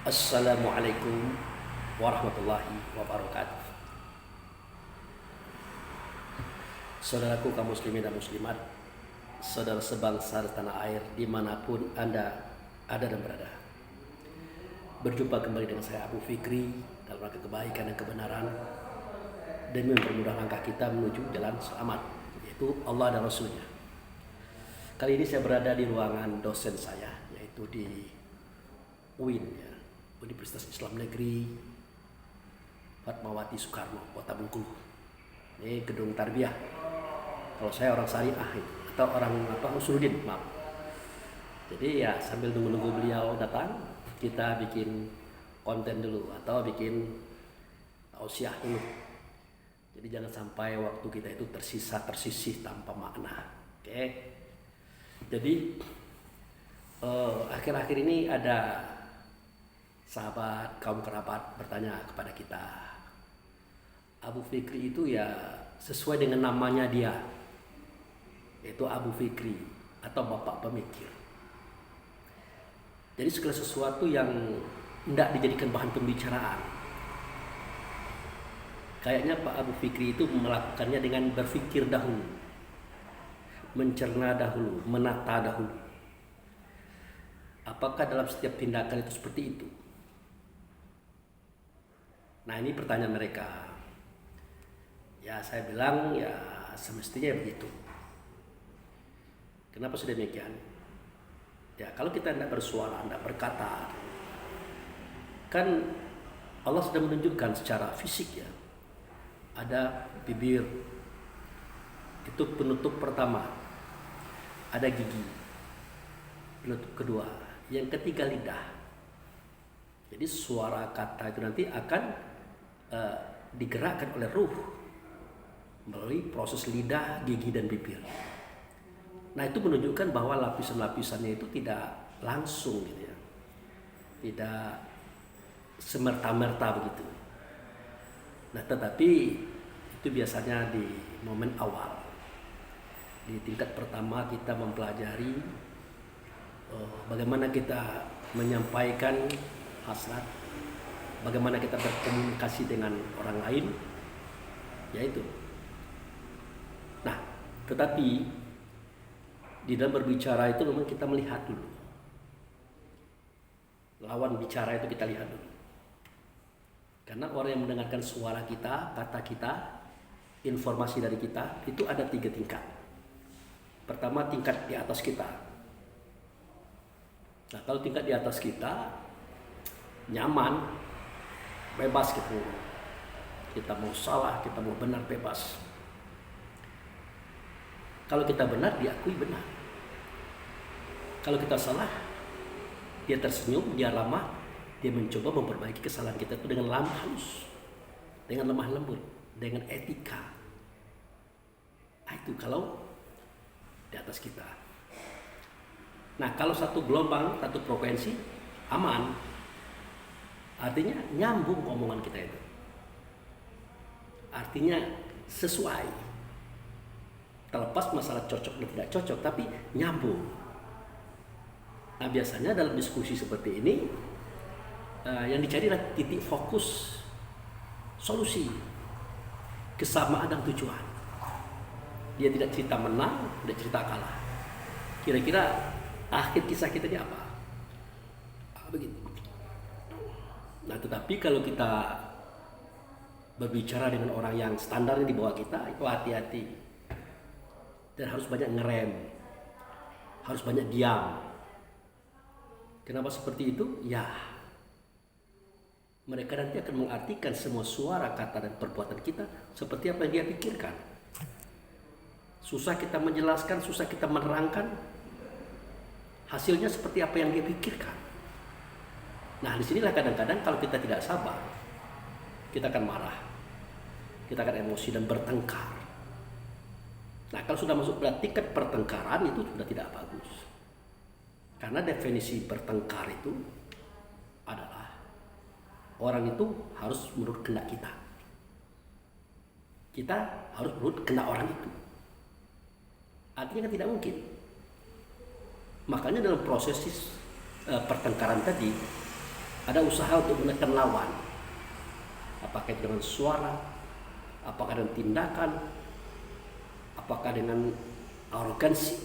Assalamualaikum warahmatullahi wabarakatuh. Saudaraku kaum muslimin dan muslimat, saudara sebangsa di tanah air dimanapun Anda ada dan berada. Berjumpa kembali dengan saya Abu Fikri dalam rangka kebaikan dan kebenaran demi mempermudah langkah kita menuju jalan selamat, yaitu Allah dan Rasulnya. Kali ini saya berada di ruangan dosen saya, yaitu di UIN, ya, Universitas Islam Negeri Fatmawati Soekarno, Kota Bengkulu. Ini gedung tarbiyah. Kalau saya orang syariah atau orang Usuluddin, maaf. Jadi ya sambil nunggu beliau datang, kita bikin konten dulu atau bikin tausiah dulu. Jadi jangan sampai waktu kita itu tersisih tanpa makna. Oke. Jadi akhir-akhir ini ada sahabat, kaum kerabat bertanya kepada kita, Abu Fikri itu ya sesuai dengan namanya dia, yaitu Abu Fikri atau Bapak Pemikir. Jadi segala sesuatu yang tidak dijadikan bahan pembicaraan, kayaknya Pak Abu Fikri itu melakukannya dengan berpikir dahulu, mencerna dahulu, menata dahulu. Apakah dalam setiap tindakan itu seperti itu? Nah, ini pertanyaan mereka. Ya, saya bilang ya semestinya begitu. Kenapa sudah demikian? Ya, kalau kita tidak bersuara, tidak berkata, kan Allah sudah menunjukkan secara fisik ya. Ada bibir, itu penutup pertama. Ada gigi, penutup kedua. Yang ketiga lidah. Jadi suara kata itu nanti akan digerakkan oleh ruh melalui proses lidah, gigi, dan bibir. Nah, itu menunjukkan bahwa lapisan-lapisannya itu tidak langsung gitu ya. Tidak semerta-merta begitu. Nah, tetapi itu biasanya di momen awal. Di tingkat pertama kita mempelajari bagaimana kita menyampaikan hasrat, bagaimana kita berkomunikasi dengan orang lain, yaitu. Nah, tetapi di dalam berbicara itu memang kita melihat dulu. Lawan bicara itu kita lihat dulu. Karena orang yang mendengarkan suara kita, kata kita, informasi dari kita, itu ada 3 tingkat. Pertama, tingkat di atas kita. Nah, kalau tingkat di atas kita, nyaman, bebas gitu. Kita mau salah, kita mau benar, bebas. Kalau kita benar, diakui benar. Kalau kita salah, dia tersenyum, dia ramah, dia mencoba memperbaiki kesalahan kita itu dengan lemah halus, dengan lemah lembut, dengan etika. Nah, itu kalau di atas kita. Nah, kalau satu gelombang, satu frekuensi, aman. Artinya nyambung omongan kita itu. Artinya sesuai. Terlepas masalah cocok dan tidak cocok, tapi nyambung. Nah, biasanya dalam diskusi seperti ini yang dicari adalah titik fokus solusi, kesamaan dan tujuan. Dia tidak cerita menang, tidak cerita kalah. Kira-kira akhir kisah kita ini apa? Begitu. Nah, tetapi kalau kita berbicara dengan orang yang standar di bawah kita, itu hati-hati. Dan harus banyak ngerem. Harus banyak diam. Kenapa seperti itu? Ya, mereka nanti akan mengartikan semua suara, kata, dan perbuatan kita seperti apa yang dia pikirkan. Susah kita menjelaskan, susah kita menerangkan, hasilnya seperti apa yang dia pikirkan. Nah, disinilah kadang-kadang kalau kita tidak sabar, kita akan marah, kita akan emosi dan bertengkar. Nah, kalau sudah masuk pada tingkat pertengkaran itu sudah tidak bagus. Karena definisi bertengkar itu adalah orang itu harus menurut kehendak kita. Kita harus menurut kehendak orang itu. Artinya kan tidak mungkin. Makanya dalam proses pertengkaran tadi Ada usaha untuk menekan lawan. Apakah dengan suara, apakah dengan tindakan, apakah dengan arogansi,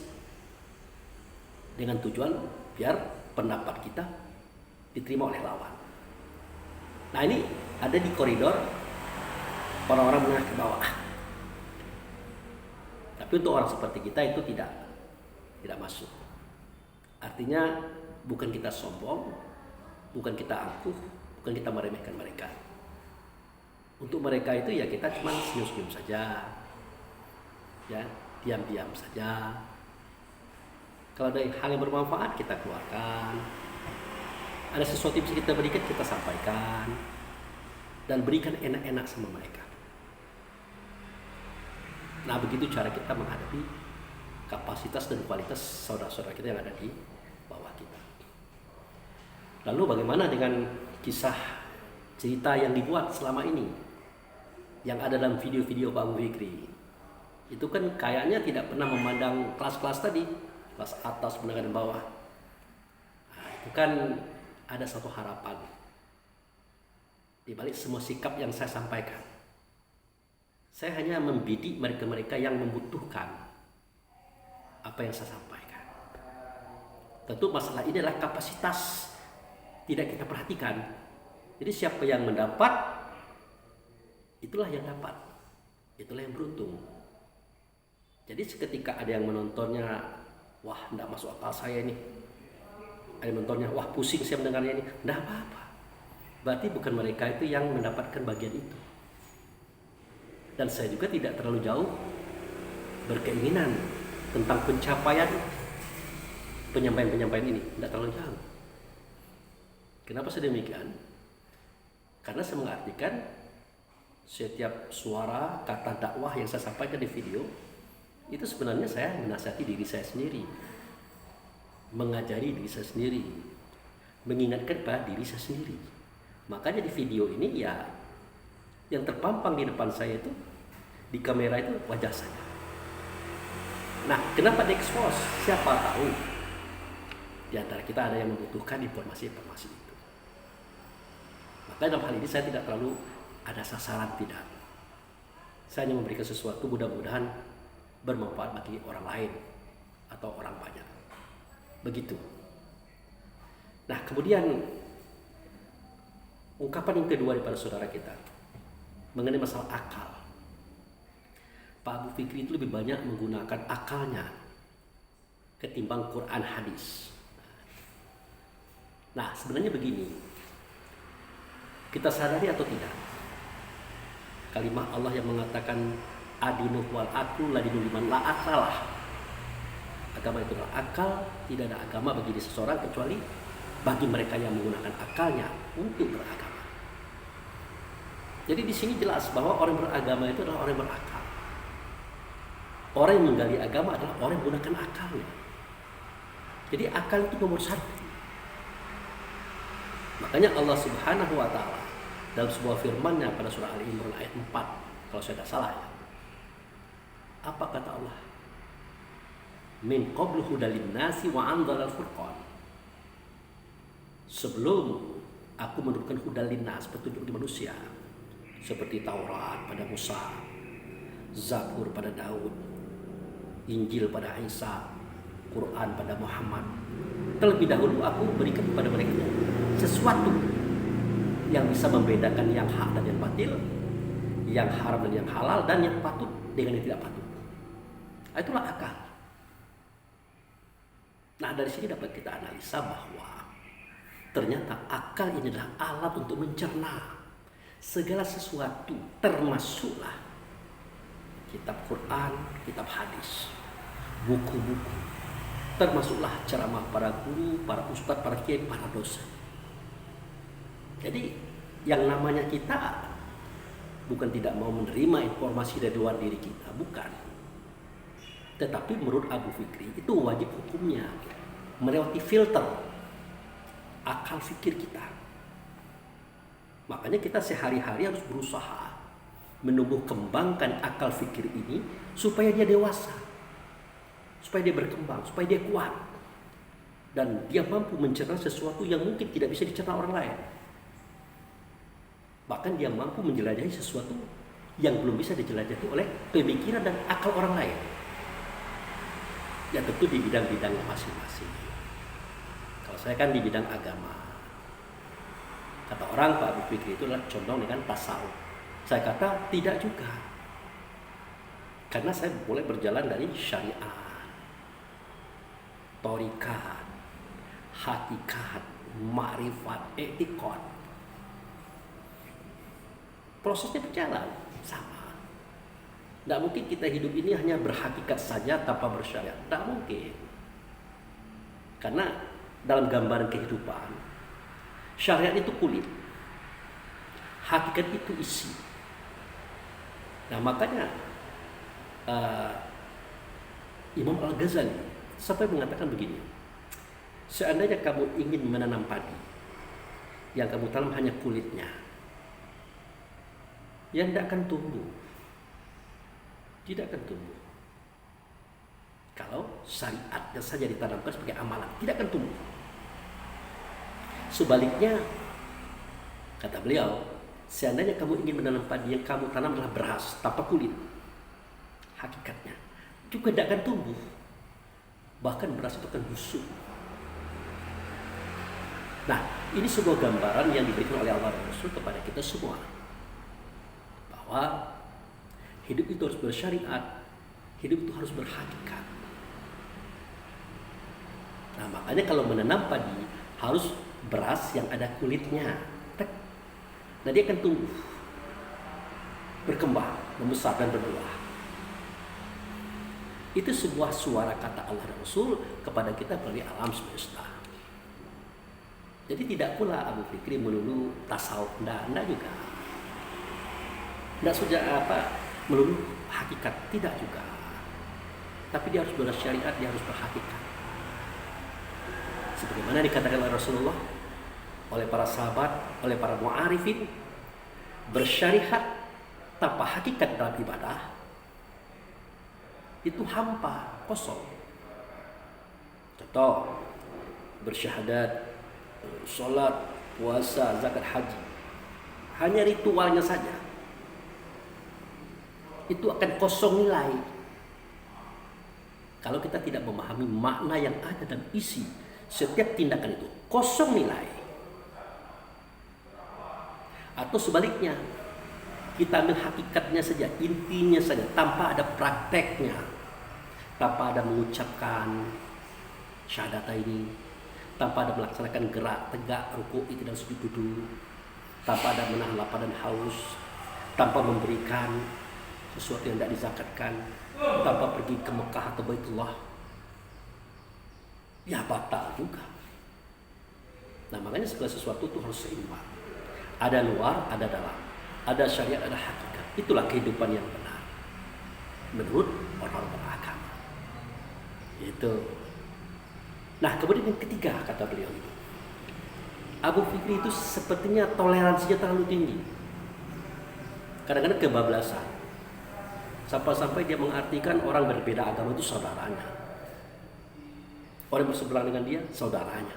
dengan tujuan biar pendapat kita diterima oleh lawan. Nah, ini ada di koridor orang-orang menengah ke bawah. Tapi untuk orang seperti kita itu tidak masuk. Artinya bukan kita sombong, bukan kita angkuh, bukan kita meremehkan mereka. Untuk mereka itu ya kita cuma senyum-senyum saja, ya diam-diam saja. Kalau ada hal yang bermanfaat kita keluarkan, ada sesuatu yang bisa kita berikan kita sampaikan, dan berikan enak-enak sama mereka. Nah, begitu cara kita menghadapi kapasitas dan kualitas saudara-saudara kita yang ada di bawah kita. Lalu bagaimana dengan kisah cerita yang dibuat selama ini, yang ada dalam video-video Pak Abu Fikri? Itu kan kayaknya tidak pernah memandang kelas-kelas tadi, kelas atas, menengah dan bawah. Nah, itu kan ada satu harapan di balik semua sikap yang saya sampaikan. Saya hanya membidik mereka-mereka yang membutuhkan apa yang saya sampaikan. Tentu masalah ini adalah kapasitas tidak kita perhatikan. Jadi siapa yang mendapat, itulah yang dapat, itulah yang beruntung. Jadi seketika ada yang menontonnya, wah tidak masuk akal saya ini, ada yang menontonnya, wah pusing saya mendengarnya ini, tidak apa-apa. Berarti bukan mereka itu yang mendapatkan bagian itu. Dan saya juga tidak terlalu jauh berkeinginan tentang pencapaian penyampaian ini, tidak terlalu jauh. Kenapa saya demikian? Karena saya mengartikan setiap suara, kata dakwah yang saya sampaikan di video itu sebenarnya saya menasihati diri saya sendiri, mengajari diri saya sendiri, mengingatkan pada diri saya sendiri. Makanya di video ini ya yang terpampang di depan saya itu, di kamera itu wajah saya. Nah, kenapa di-expose? Siapa tahu di antara kita ada yang membutuhkan informasi-informasi itu. Maka dalam hal ini saya tidak terlalu ada sasaran, tidak. Saya hanya memberikan sesuatu mudah-mudahan bermanfaat bagi orang lain atau orang banyak. Begitu. Nah, kemudian ungkapan yang kedua daripada saudara kita mengenai masalah akal. Pak Abu Fikri itu lebih banyak menggunakan akalnya ketimbang Quran hadis. Nah, sebenarnya begini, kita sadari atau tidak, kalimat Allah yang mengatakan adinu wal aklu ladinu liman la aklalah. Agama itu adalah akal, tidak ada agama bagi seseorang kecuali bagi mereka yang menggunakan akalnya untuk beragama. Jadi di sini jelas bahwa orang beragama itu adalah orang yang berakal. Orang yang menggali agama adalah orang yang menggunakan akalnya. Jadi akal itu nomor satu. Makanya Allah Subhanahu wa Ta'ala dalam sebuah firman-Nya pada surah Ali Imran ayat 4, kalau saya tidak salah ya. Apa kata Allah? Min qablu hudal linnasi wa anzalal furqan. Sebelum aku menurunkan hudal linnas, petunjuk di manusia, seperti Taurat pada Musa, Zabur pada Daud, Injil pada Isa, Quran pada Muhammad. Terlebih dahulu aku berikan kepada mereka sesuatu yang bisa membedakan yang hak dan yang batil, yang haram dan yang halal, dan yang patut dengan yang tidak patut. Itulah akal. Nah, dari sini dapat kita analisa bahwa ternyata akal ini adalah alat untuk mencerna segala sesuatu, termasuklah kitab Quran, kitab hadis, buku-buku, termasuklah ceramah para guru, para ustadz, para kiai, para dosen. Jadi yang namanya kita bukan tidak mau menerima informasi dari luar diri kita, bukan. Tetapi menurut Abu Fikri itu wajib hukumnya melewati filter akal fikir kita. Makanya kita sehari-hari harus berusaha menumbuh kembangkan akal fikir ini supaya dia dewasa, supaya dia berkembang, supaya dia kuat. dan dia mampu mencerna sesuatu yang mungkin tidak bisa dicerna orang lain. Bahkan dia mampu menjelajahi sesuatu yang belum bisa dijelajahi oleh pemikiran dan akal orang lain. Ya tentu di bidang-bidangnya masing-masing. Kalau saya kan di bidang agama. Kata orang Pak Abu Fikri itu adalah condong dengan tasawuf. Saya kata tidak juga. Karena saya mulai berjalan dari syariat, thariqat, hakikat, ma'rifat, i'tiqad. Prosesnya berjalan sama. Tidak mungkin kita hidup ini hanya berhakikat saja tanpa bersyariat. Tidak mungkin. Karena dalam gambaran kehidupan, syariat itu kulit, hakikat itu isi. Nah makanya Imam Al-Ghazali sampai mengatakan begini, seandainya kamu ingin menanam padi, yang kamu tanam hanya kulitnya, yang tidak akan tumbuh. Tidak akan tumbuh. Kalau syariatnya saja ditanamkan sebagai amalan, tidak akan tumbuh. Sebaliknya, kata beliau, seandainya kamu ingin menanam padi, yang kamu tanam adalah beras tanpa kulit, hakikatnya juga tidak akan tumbuh. Bahkan beras itu akan busuk. Nah, ini sebuah gambaran yang diberikan oleh Allah dan Rasul kepada kita semua, bahwa hidup itu harus bersyariat, hidup itu harus berhakikat. Nah makanya kalau menanam padi harus beras yang ada kulitnya. Nah dia akan tumbuh, berkembang, membesar dan berbuah. Itu sebuah suara kata Allah dan Rasul kepada kita melalui alam semesta. Jadi tidak pula Abu Fikri melulu tasawuf, enggak juga. Enggak saja melulu hakikat, tidak juga. Tapi dia harus bersyariat, dia harus berhakikat. Sebagaimana dikatakan oleh Rasulullah, oleh para sahabat, oleh para mu'arifin, bersyariat tanpa hakikat dalam ibadah itu hampa, kosong. Contoh, bersyahadat, sholat, puasa, zakat, haji, hanya ritualnya saja, itu akan kosong nilai kalau kita tidak memahami makna yang ada dan isi setiap tindakan itu, kosong nilai. Atau sebaliknya, kita ambil hakikatnya saja, intinya saja, tanpa ada prakteknya, tanpa ada mengucapkan syahadataini, tanpa ada melaksanakan gerak tegak, ruku, itu dan sujud duduk, tanpa ada menahan lapar dan haus, tanpa memberikan sesuatu yang tidak dizakatkan, tanpa pergi ke Mekah atau Baitullah, ya batal juga. Nah makanya segala sesuatu itu harus seimbang. Ada luar, ada dalam, ada syariat, ada hakikat. Itulah kehidupan yang benar menurut orang-orang beragama. Itu. Nah kemudian yang ketiga kata beliau itu, Abu Fikri itu sepertinya toleransinya terlalu tinggi. Kadang-kadang kebablasan. Sampai-sampai dia mengartikan orang berbeda agama itu saudaranya. Orang berseberangan dengan dia saudaranya.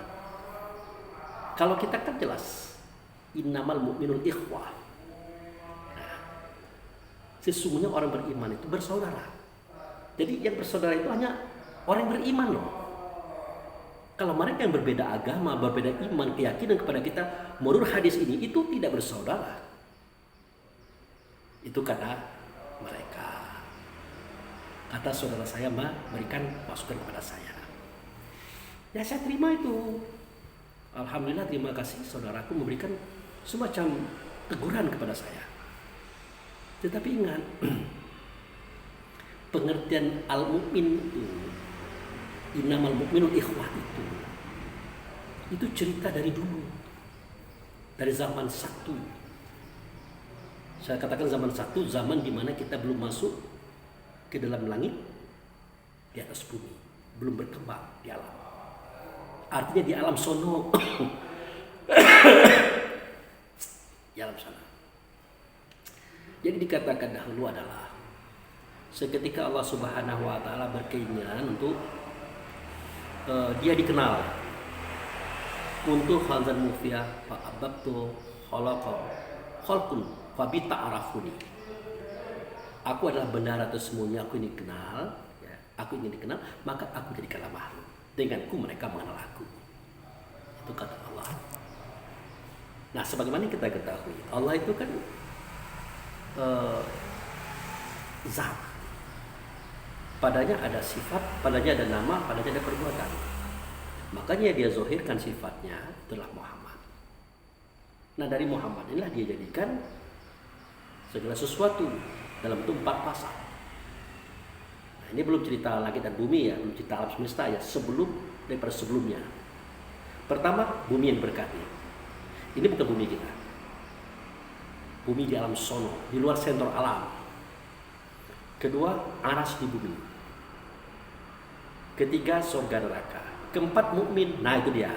Kalau kita kan jelas, innamal mu'minun ikhwah. Nah, sesungguhnya orang beriman itu bersaudara. Jadi yang bersaudara itu hanya orang yang beriman loh. Kalau mereka yang berbeda agama, berbeda iman, keyakinan kepada kita, menurut hadis ini itu tidak bersaudara. Itu kata mereka. Kata saudara saya berikan masukan kepada saya. Ya saya terima itu. Alhamdulillah, terima kasih saudaraku memberikan semacam teguran kepada saya. Tetapi ingat, pengertian al-mu'min itu, innamal mu'minun ikhwah itu cerita dari dulu, dari zaman satu. Saya katakan zaman satu, zaman di mana kita belum masuk ke dalam langit, di atas bumi, belum berkembang di alam. Artinya di alam sono, di alam sana. Jadi dikatakan dahulu adalah seketika Allah Subhanahu wa taala berkeinginan untuk dia dikenal kuntu khalzan mufia fa ababtu khalqun fa bi ta'arafuni. Aku adalah benar atau semuanya aku ini kenal, ya, aku ingin dikenal, maka aku jadikanlah makhluk. Denganku mereka mengenal aku. Itu kata Allah. Nah, sebagaimana kita ketahui, Allah itu kan zat. Padanya ada sifat, padanya ada nama, padanya ada perbuatan. Makanya dia zahirkan sifatnya itulah Muhammad. Nah, dari Muhammad inilah dia jadikan segala sesuatu dalam itu 4 pasal. Nah, ini belum cerita langit dan bumi ya, belum cerita alam semesta ya, daripada sebelumnya. Pertama, bumi yang berkati. Ini bukan bumi kita. Bumi di alam sono, di luar sentral alam. Kedua, aras di bumi. Ketiga, surga neraka. Keempat, mukmin. Nah, itu dia.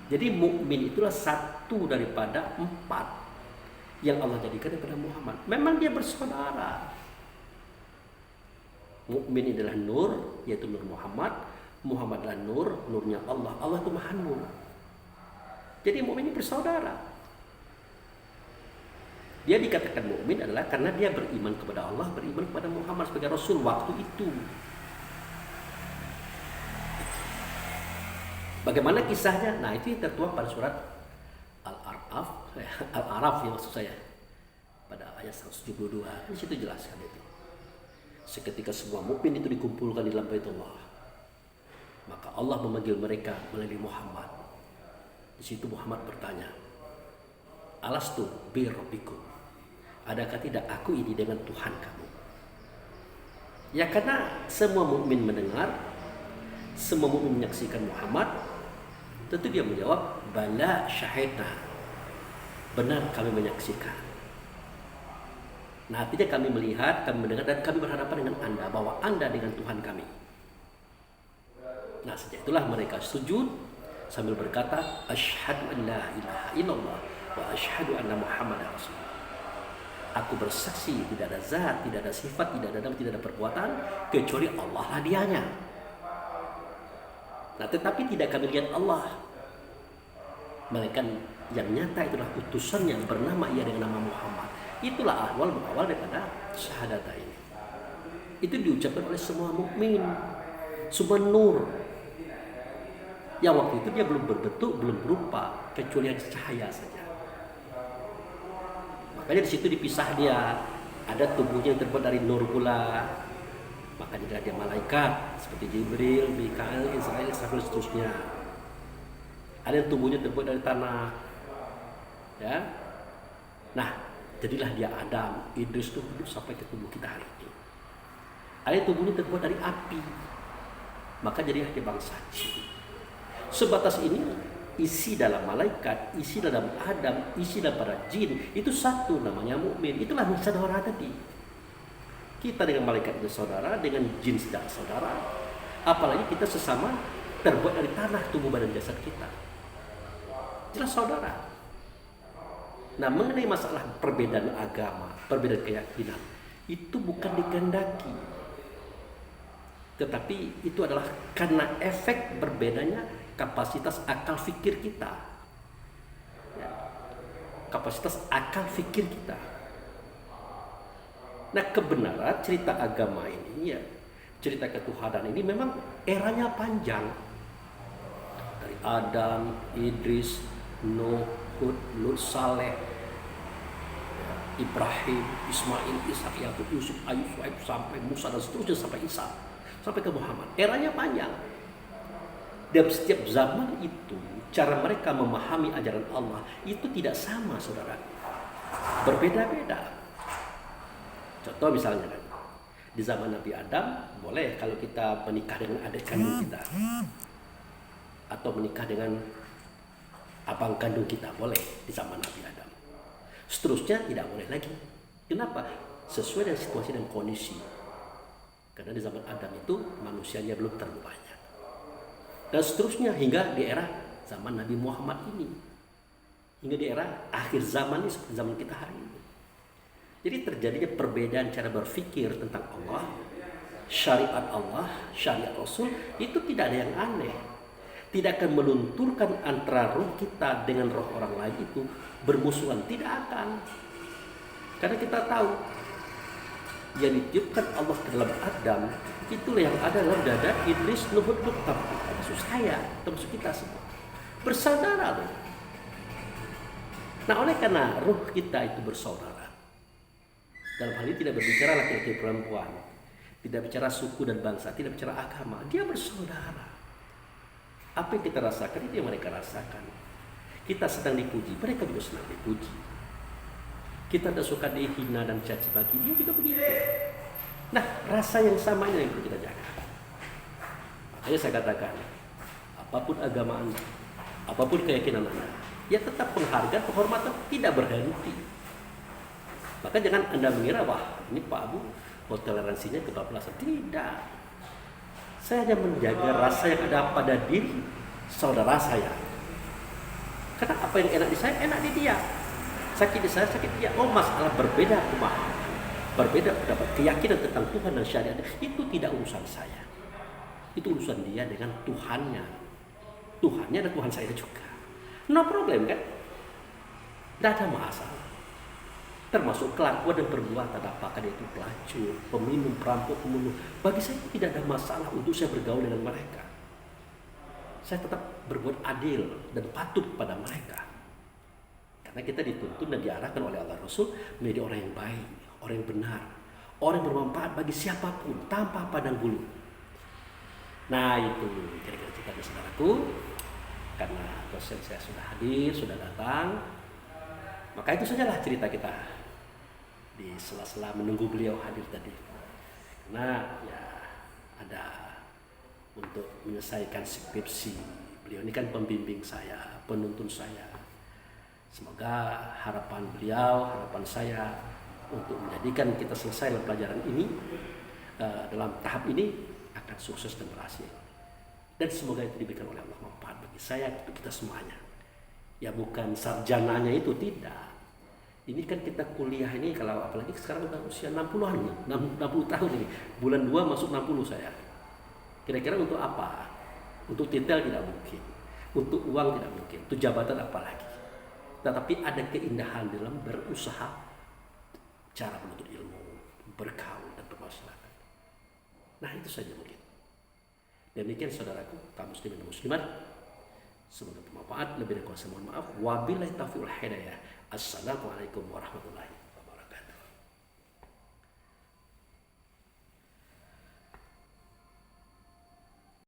Jadi mukmin itulah satu daripada 4 yang Allah jadikan daripada Muhammad. Memang dia bersaudara. Mukmin adalah nur, yaitu nur Muhammad. Muhammad adalah nur, nurnya Allah. Allah itu Maha Nur. Jadi mukmin ini bersaudara. Dia dikatakan mukmin adalah karena dia beriman kepada Allah, beriman kepada Muhammad sebagai Rasul waktu itu. Bagaimana kisahnya? Nah, itu yang tertuang pada surat Al-A'raf ya, maksud saya. Pada ayat 172. Di situ jelaskan itu. Seketika semua mukmin itu dikumpulkan di dalam Baitullah, maka Allah memanggil mereka melalui Muhammad. Di situ Muhammad bertanya, "Alastu bi rabbikum?" Adakah tidak aku ini dengan Tuhan kamu? Ya, karena semua mukmin mendengar, semua mukmin menyaksikan Muhammad, tentu dia menjawab, "Bala syahidna." Benar kami menyaksikan. Nah, artinya kami melihat, kami mendengar, dan kami berhadapan dengan Anda, bahwa Anda dengan Tuhan kami. Nah, sejak itulah mereka sujud sambil berkata, "Asyhadu an la ilaha illallah wa asyhadu anna Muhammadar Rasulullah." Aku bersaksi tidak ada zat, tidak ada sifat, tidak ada nama, tidak ada perbuatan kecuali Allah lah dianya. Nah, tetapi tidak kami lihat Allah, melainkan yang nyata itulah utusan yang bernama ia dengan nama Muhammad. Itulah berawal daripada syahadata ini. Itu diucapkan oleh semua mukmin, semua nur. Yang waktu itu dia belum berbentuk, belum berupa, kecuali hanya cahaya saja. Makanya di situ dipisah dia. Ada tubuhnya yang terbuat dari nur pula. Makanya dia malaikat seperti Jibril, Mikail, Israel, dan seterusnya. Ada yang tubuhnya terbuat dari tanah. Ya. Nah, jadilah dia Adam, Idris itu hidup sampai ke tubuh kita hari ini. Ada yang tubuhnya terbuat dari api. Maka jadilah dia bangsa jin. Sebatas ini isi dalam malaikat, isi dalam Adam, isi dalam para jin itu satu, namanya mukmin. Itulah saudara tadi. Kita dengan malaikat itu saudara, dengan jin sedang saudara. Apalagi kita sesama terbuat dari tanah tubuh badan jasad kita. Jelas saudara. Nah, mengenai masalah perbedaan agama, perbedaan keyakinan, itu bukan dikehendaki, tetapi itu adalah karena efek berbedanya kapasitas akal fikir kita, ya, kapasitas akal fikir kita. Nah, kebenaran cerita agama ini, ya, cerita ketuhanan ini memang eranya panjang, dari Adam, Idris, Nuh, Hud, Lut, Saleh, Ibrahim, Ismail, Ishak, Yakub, Yusuf, Ayub, Shuaib, sampai Musa dan seterusnya sampai Isa, sampai ke Muhammad. Eranya panjang. Dan setiap zaman itu cara mereka memahami ajaran Allah itu tidak sama, saudara. Berbeda-beda. Contoh misalnya kan, di zaman Nabi Adam boleh kalau kita menikah dengan adik kandung kita, atau menikah dengan abang kandung kita, boleh di zaman Nabi Adam. Seterusnya tidak boleh lagi. Kenapa? Sesuai dengan situasi dan kondisi. Karena di zaman Adam itu manusianya belum terlalu banyak. Dan seterusnya hingga di era zaman Nabi Muhammad ini, hingga di era akhir zaman ini seperti zaman kita hari ini. Jadi terjadinya perbedaan cara berpikir tentang Allah, syariat Allah, syariat Rasul, itu tidak ada yang aneh. tidak akan melunturkan antara roh kita dengan roh orang lain itu bermusuhan, tidak akan. Karena kita tahu yang ditiupkan Allah ke dalam Adam, itulah yang ada dalam dada Idris, Nuhud, Lut, termasuk saya, termasuk kita semua. Bersaudara loh. Nah, oleh karena roh kita itu bersaudara, dalam hal ini tidak berbicara laki-laki perempuan, tidak bicara suku dan bangsa, tidak bicara agama, dia bersaudara. Apa yang kita rasakan itu yang mereka rasakan. Kita sedang dipuji, mereka juga sedang dipuji. Kita tidak suka dihina dan caci maki, dia juga begitu. Nah, rasa yang sama yang perlu kita jaga. Makanya saya katakan, apapun agama Anda, apapun keyakinan Anda, ya tetap penghargaan, penghormatan tidak berhenti. Maka jangan Anda mengira, wah ini Pak Abu toleransinya kebablasan. Tidak. Saya hanya menjaga rasa yang ada pada diri saudara saya. Karena apa yang enak di saya, enak di dia. Sakit di saya, sakit di dia. Oh, masalah berbeda pemahaman, berbeda pendapat, keyakinan tentang Tuhan dan syariat, itu tidak urusan saya. Itu urusan dia dengan Tuhannya. Tuhannya dan Tuhan saya juga. No problem kan? Tidak ada masalah. Termasuk kelakuan dan perbuatan, apakah dia itu pelacur, peminum, perampok, pembunuh. Bagi saya tidak ada masalah untuk saya bergaul dengan mereka. Saya tetap berbuat adil dan patuh pada mereka. Karena kita dituntun dan diarahkan oleh Allah Rasul menjadi orang yang baik, orang yang benar, orang yang bermanfaat bagi siapapun tanpa pandang bulu. Nah, itu kira-kira cerita dari saudaraku. Karena dosen saya sudah hadir, sudah datang, maka itu sajalah cerita kita di sela-sela menunggu beliau hadir tadi. Karena ya ada untuk menyelesaikan skripsi. Beliau ini kan pembimbing saya, penuntun saya. Semoga harapan beliau, harapan saya untuk menjadikan kita selesai dalam pelajaran ini, dalam tahap ini akan sukses dan berhasil. Dan semoga itu diberikan oleh Allah manfaat bagi saya, untuk kita semuanya. Ya bukan sarjananya itu, tidak. Ini kan kita kuliah ini, kalau apalagi sekarang udah usia 60-an, 60 tahun ini. Bulan 2 masuk 60 saya. Kira-kira untuk apa? Untuk titel tidak mungkin. Untuk uang tidak mungkin. Untuk jabatan apalagi. Tetapi ada keindahan dalam berusaha, cara menuntut ilmu, bergaul dan bermasyarakat. Nah, itu saja mungkin. Demikian saudaraku, kaum muslimin dan muslimat. Semoga bermanfaat. Lebih dari kuasa mohon maaf. Wabillahi taufiq wal hidayah. Assalamualaikum warahmatullahi wabarakatuh.